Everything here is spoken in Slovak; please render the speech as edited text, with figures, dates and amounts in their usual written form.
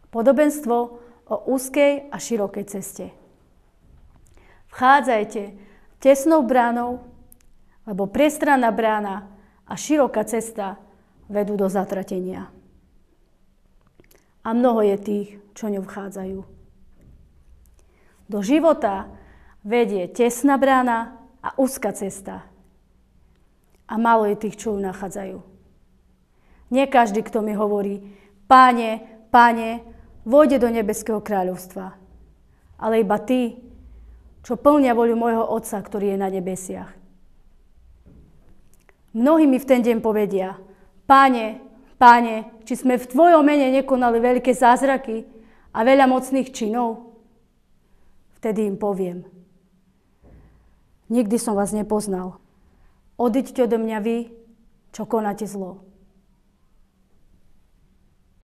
Podobenstvo o úzkej a širokej ceste. Vchádzajte tesnou bránou, lebo priestranná brána a široká cesta vedú do zatratenia. A mnoho je tých, čo ňou vchádzajú. Do života vedie tesná brána a úzka cesta. A málo je tých, čo ju nachádzajú. Nie každý, kto mi hovorí, Páne, Páne, vojde do nebeského kráľovstva. Ale iba tí, čo plnia voľu môjho Otca, ktorý je na nebesiach. Mnohí mi v ten deň povedia, Páne, Páne, či sme v Tvojom mene nekonali veľké zázraky a veľa mocných činov? Vtedy im poviem, nikdy som vás nepoznal. Odiďte odo mňa vy, čo konáte zlo.